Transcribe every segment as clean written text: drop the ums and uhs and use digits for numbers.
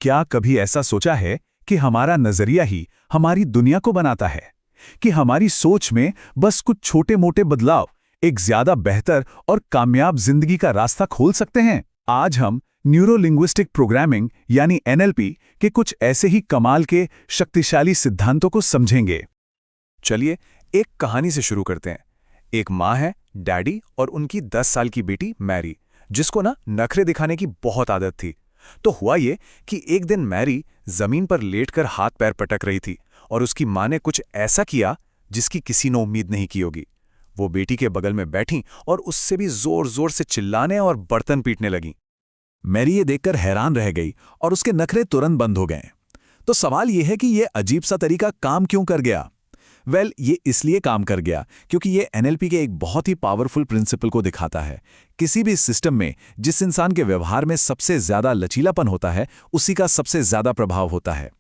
क्या कभी ऐसा सोचा है कि हमारा नजरिया ही हमारी दुनिया को बनाता है? कि हमारी सोच में बस कुछ छोटे-मोटे बदलाव एक ज्यादा बेहतर और कामयाब जिंदगी का रास्ता खोल सकते हैं? आज हम न्यूरोलिंग्विस्टिक प्रोग्रामिंग यानी एनएलपी के कुछ ऐसे ही कमाल के शक्तिशाली सिद्धांतों को समझेंगे। चलिए एक कहानी से शुरू करते हैं। एक माँ है, डैडी और उनकी 10 साल की बेटी मैरी, जिसको ना नखरे दिखाने की बहुत आदत थी। तो हुआ ये कि एक दिन मैरी जमीन पर लेटकर हाथ पैर पटक रही थी और उसकी माँ ने कुछ ऐसा किया जिसकी किसी ने उम्मीद नहीं की होगी। वो बेटी के बगल में बैठी और उससे भी जोर जोर से चिल्लाने और बर्तन पीटने लगी। मैरी ये देखकर हैरान रह गई और उसके नखरे तुरंत बंद हो गए। तो सवाल ये है कि ये अजीब सा तरीका काम क्यों कर गया? ये इसलिए काम कर गया क्योंकि ये एनएलपी के एक बहुत ही पावरफुल प्रिंसिपल को दिखाता है। किसी भी सिस्टम में जिस इंसान के व्यवहार में सबसे ज्यादा लचीलापन होता है, उसी का सबसे ज्यादा प्रभाव होता है।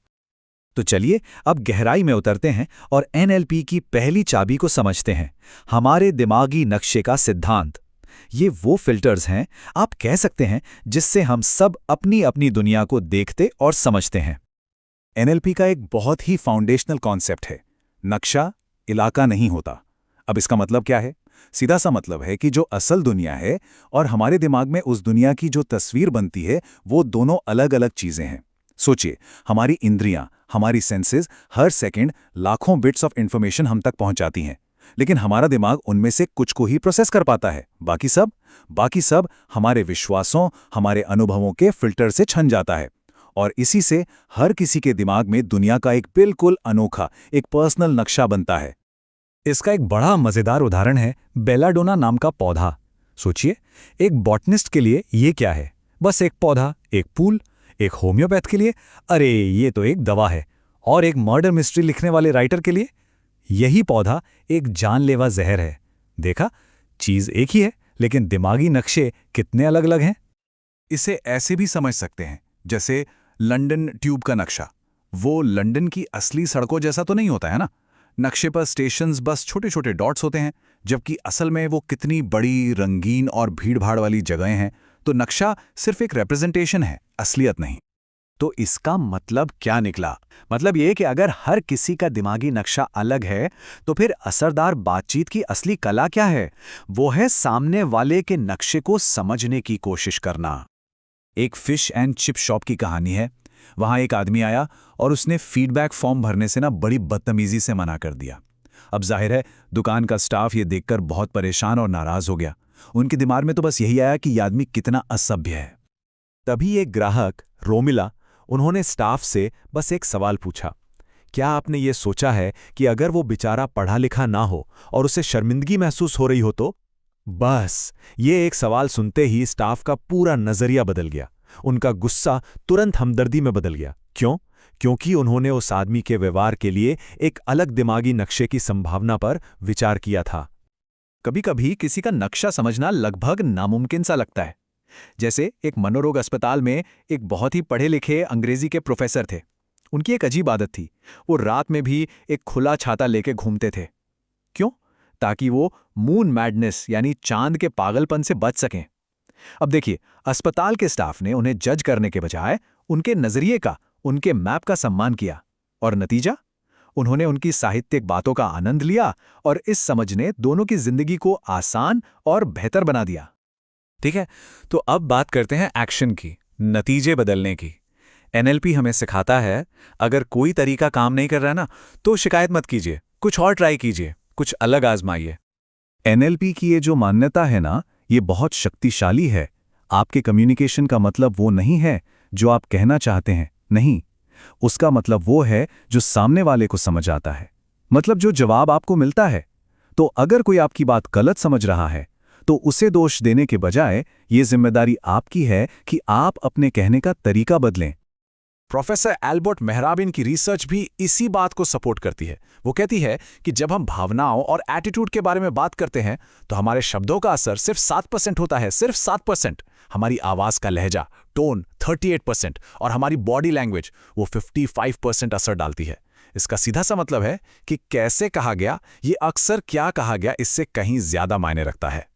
तो चलिए अब गहराई में उतरते हैं और एनएलपी की पहली चाबी को समझते हैं, हमारे दिमागी नक्शे का सिद्धांत। ये वो फिल्टर्स हैं, आप कह सकते हैं, जिससे हम सब अपनी अपनी दुनिया को देखते और समझते हैं। एनएलपी का एक बहुत ही फाउंडेशनल कॉन्सेप्ट है, नक्शा इलाका नहीं होता। अब इसका मतलब क्या है? सीधा सा मतलब है कि जो असल दुनिया है और हमारे दिमाग में उस दुनिया की जो तस्वीर बनती है, वो दोनों अलग अलग चीजें हैं। सोचिए, हमारी इंद्रियां, हमारी सेंसेस हर सेकंड लाखों बिट्स ऑफ इंफॉर्मेशन हम तक पहुंचाती हैं, लेकिन हमारा दिमाग उनमें से कुछ को ही प्रोसेस कर पाता है। बाकी सब हमारे विश्वासों, हमारे अनुभवों के फिल्टर से छन जाता है। और इसी से हर किसी के दिमाग में दुनिया का एक बिल्कुल अनोखा, एक पर्सनल नक्शा बनता है। इसका एक बड़ा मजेदार उदाहरण है बेलाडोना नाम का पौधा। सोचिए, एक बॉटनिस्ट के लिए ये क्या है? बस एक पौधा, एक फूल। एक होम्योपैथ के लिए अरे ये तो एक दवा है। और एक मर्डर मिस्ट्री लिखने वाले राइटर के लिए यही पौधा एक जानलेवा जहर है। देखा, चीज एक ही है, लेकिन दिमागी नक्शे कितने अलग अलग हैं। इसे ऐसे भी समझ सकते हैं जैसे लंदन ट्यूब का नक्शा। वो लंदन की असली सड़कों जैसा तो नहीं होता है ना। नक्शे पर स्टेशंस बस छोटे छोटे डॉट्स होते हैं, जबकि असल में वो कितनी बड़ी, रंगीन और भीड़भाड़ वाली जगहें हैं। तो नक्शा सिर्फ एक रिप्रेजेंटेशन है, असलियत नहीं। तो इसका मतलब क्या निकला? मतलब ये कि अगर हर किसी का दिमागी नक्शा अलग है, तो फिर असरदार बातचीत की असली कला क्या है? वो है सामने वाले के नक्शे को समझने की कोशिश करना। एक फिश एंड चिप शॉप की कहानी है। वहां एक आदमी आया और उसने फीडबैक फॉर्म भरने से बड़ी बदतमीजी से मना कर दिया। अब जाहिर है, दुकान का स्टाफ ये देखकर बहुत परेशान और नाराज हो गया। उनके दिमाग में तो बस यही आया कि ये आदमी कितना असभ्य है। तभी एक ग्राहक रोमिला, उन्होंने स्टाफ से बस एक सवाल पूछा, क्या आपने ये सोचा है कि अगर वो बेचारा पढ़ा लिखा ना हो और उसे शर्मिंदगी महसूस हो रही हो तो? बस ये एक सवाल सुनते ही स्टाफ का पूरा नजरिया बदल गया। उनका गुस्सा तुरंत हमदर्दी में बदल गया। क्यों? क्योंकि उन्होंने उस आदमी के व्यवहार के लिए एक अलग दिमागी नक्शे की संभावना पर विचार किया था। कभी कभी किसी का नक्शा समझना लगभग नामुमकिन सा लगता है। जैसे एक मनोरोग अस्पताल में एक बहुत ही पढ़े लिखे अंग्रेजी के प्रोफेसर थे। उनकी एक अजीब आदत थी, वो रात में भी एक खुला छाता लेके घूमते थे। क्यों? ताकि वो मून मैडनेस यानी चांद के पागलपन से बच सकें। अब देखिए, अस्पताल के स्टाफ ने उन्हें जज करने के बजाय उनके नजरिए का, उनके मैप का सम्मान किया। और नतीजा? उन्होंने उनकी साहित्यिक बातों का आनंद लिया और इस समझ ने दोनों की जिंदगी को आसान और बेहतर बना दिया। ठीक है, तो अब बात करते हैं एक्शन की, नतीजे बदलने की। एनएलपी हमें सिखाता है, अगर कोई तरीका काम नहीं कर रहा ना, तो शिकायत मत कीजिए, कुछ और ट्राई कीजिए, कुछ अलग आजमाइए। एनएलपी की ये जो मान्यता है ना, ये बहुत शक्तिशाली है। आपके कम्युनिकेशन का मतलब वो नहीं है जो आप कहना चाहते हैं, नहीं। उसका मतलब वो है जो सामने वाले को समझ आता है, मतलब जो जवाब आपको मिलता है। तो अगर कोई आपकी बात गलत समझ रहा है, तो उसे दोष देने के बजाय ये जिम्मेदारी आपकी है कि आप अपने कहने का तरीका बदलें। प्रोफेसर एल्बर्ट मेहराबिन की रिसर्च भी इसी बात को सपोर्ट करती है। वो कहती है कि जब हम भावनाओं और एटीट्यूड के बारे में बात करते हैं, तो हमारे शब्दों का असर सिर्फ 7% होता है, सिर्फ 7%। हमारी आवाज का लहजा, टोन 38% और हमारी बॉडी लैंग्वेज वो 55% असर डालती है। इसका सीधा सा मतलब है कि कैसे कहा गया, ये अक्सर क्या कहा गया इससे कहीं ज्यादा मायने रखता है।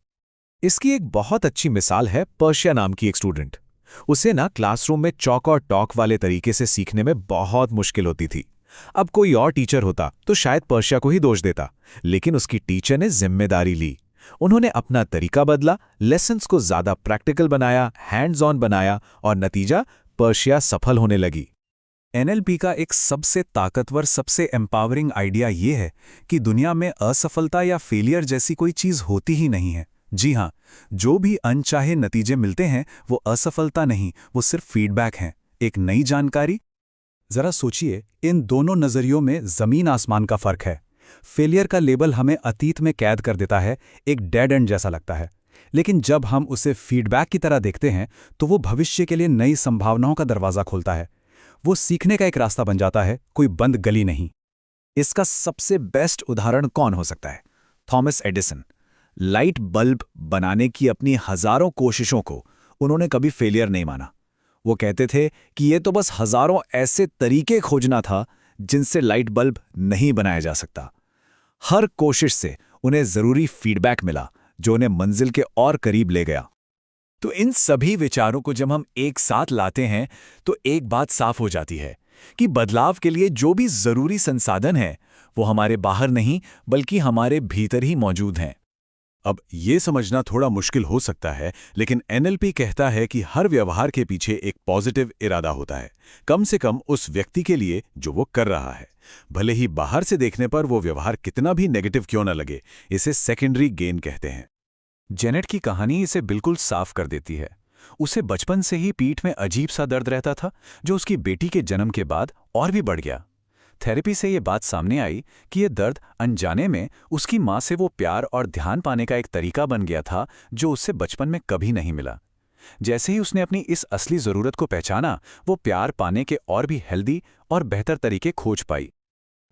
इसकी एक बहुत अच्छी मिसाल है पर्शिया नाम की एक स्टूडेंट। उसे ना क्लासरूम में चॉक और टॉक वाले तरीके से सीखने में बहुत मुश्किल होती थी। अब कोई और टीचर होता तो शायद पर्शिया को ही दोष देता, लेकिन उसकी टीचर ने जिम्मेदारी ली। उन्होंने अपना तरीका बदला, लेसन्स को ज्यादा प्रैक्टिकल बनाया, हैंड्स ऑन बनाया और नतीजा पर्शिया सफल होने लगी। एनएलपी का एक सबसे ताकतवर, सबसे एम्पावरिंग आइडिया ये है कि दुनिया में असफलता या फेलियर जैसी कोई चीज़ होती ही नहीं है। जी हाँ, जो भी अनचाहे नतीजे मिलते हैं वो असफलता नहीं, वो सिर्फ फीडबैक हैं, एक नई जानकारी। जरा सोचिए, इन दोनों नज़रियों में ज़मीन आसमान का फ़र्क है। फेलियर का लेबल हमें अतीत में कैद कर देता है, एक डेड एंड जैसा लगता है। लेकिन जब हम उसे फीडबैक की तरह देखते हैं तो वो भविष्य के लिए नई संभावनाओं का दरवाज़ा खोलता है। वो सीखने का एक रास्ता बन जाता है, कोई बंद गली नहीं। इसका सबसे बेस्ट उदाहरण कौन हो सकता है? Thomas Edison. लाइट बल्ब बनाने की अपनी हजारों कोशिशों को उन्होंने कभी फेलियर नहीं माना। वो कहते थे कि ये तो बस हजारों ऐसे तरीके खोजना था जिनसे लाइट बल्ब नहीं बनाया जा सकता। हर कोशिश से उन्हें जरूरी फीडबैक मिला जो उन्हें मंजिल के और करीब ले गया। तो इन सभी विचारों को जब हम एक साथ लाते हैं तो एक बात साफ हो जाती है कि बदलाव के लिए जो भी जरूरी संसाधन है वो हमारे बाहर नहीं बल्कि हमारे भीतर ही मौजूद हैं। अब ये समझना थोड़ा मुश्किल हो सकता है, लेकिन एनएलपी कहता है कि हर व्यवहार के पीछे एक पॉजिटिव इरादा होता है, कम से कम उस व्यक्ति के लिए जो वो कर रहा है। भले ही बाहर से देखने पर वो व्यवहार कितना भी नेगेटिव क्यों न लगे, इसे सेकेंडरी गेन कहते हैं। जेनेट की कहानी इसे बिल्कुल साफ कर देती है। उसे बचपन से ही पीठ में अजीब सा दर्द रहता था, जो उसकी बेटी के जन्म के बाद और भी बढ़ गया। थेरेपी से ये बात सामने आई कि ये दर्द अनजाने में उसकी माँ से वो प्यार और ध्यान पाने का एक तरीका बन गया था जो उससे बचपन में कभी नहीं मिला। जैसे ही उसने अपनी इस असली ज़रूरत को पहचाना, वो प्यार पाने के और भी हेल्दी और बेहतर तरीके खोज पाई।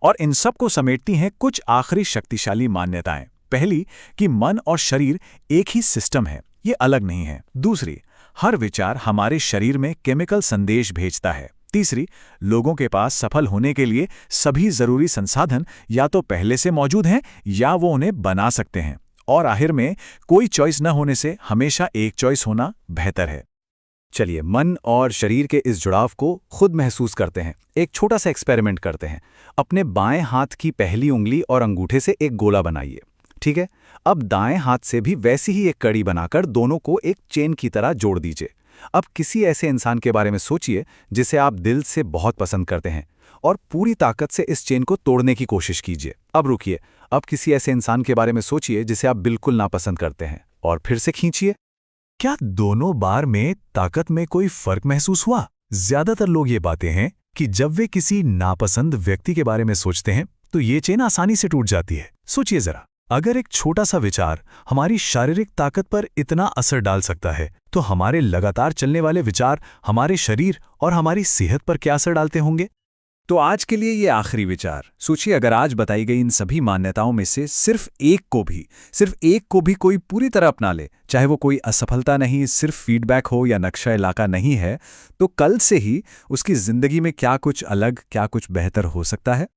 और इन सब को समेटती हैं कुछ आखिरी शक्तिशाली मान्यताएं। पहली, कि मन और शरीर एक ही सिस्टम है, ये अलग नहीं है। दूसरी, हर विचार हमारे शरीर में केमिकल संदेश भेजता है। तीसरी, लोगों के पास सफल होने के लिए सभी जरूरी संसाधन या तो पहले से मौजूद हैं या वो उन्हें बना सकते हैं। और आखिर में, कोई चॉइस न होने से हमेशा एक चॉइस होना बेहतर है। चलिए, मन और शरीर के इस जुड़ाव को खुद महसूस करते हैं। एक छोटा सा एक्सपेरिमेंट करते हैं। अपने बाएं हाथ की पहली उंगली और अंगूठे से एक गोला बनाइए। ठीक है, अब दाएं हाथ से भी वैसी ही एक कड़ी बनाकर दोनों को एक चेन की तरह जोड़ दीजिए। अब किसी ऐसे इंसान के बारे में सोचिए जिसे आप दिल से बहुत पसंद करते हैं और पूरी ताकत से इस चेन को तोड़ने की कोशिश कीजिए। अब रुकिए, अब किसी ऐसे इंसान के बारे में सोचिए जिसे आप बिल्कुल नापसंद करते हैं और फिर से खींचिए। क्या दोनों बार में ताकत में कोई फर्क महसूस हुआ? ज्यादातर लोग ये पाते हैं कि जब वे किसी नापसंद व्यक्ति के बारे में सोचते हैं तो ये चेन आसानी से टूट जाती है। सोचिए जरा, अगर एक छोटा सा विचार हमारी शारीरिक ताकत पर इतना असर डाल सकता है, तो हमारे लगातार चलने वाले विचार हमारे शरीर और हमारी सेहत पर क्या असर डालते होंगे? तो आज के लिए ये आखिरी विचार सोचिए, अगर आज बताई गई इन सभी मान्यताओं में से सिर्फ एक को भी कोई पूरी तरह अपना ले, चाहे वो कोई असफलता नहीं, सिर्फ फीडबैक हो या नक्शा इलाका नहीं है, तो कल से ही उसकी जिंदगी में क्या कुछ अलग, क्या कुछ बेहतर हो सकता है।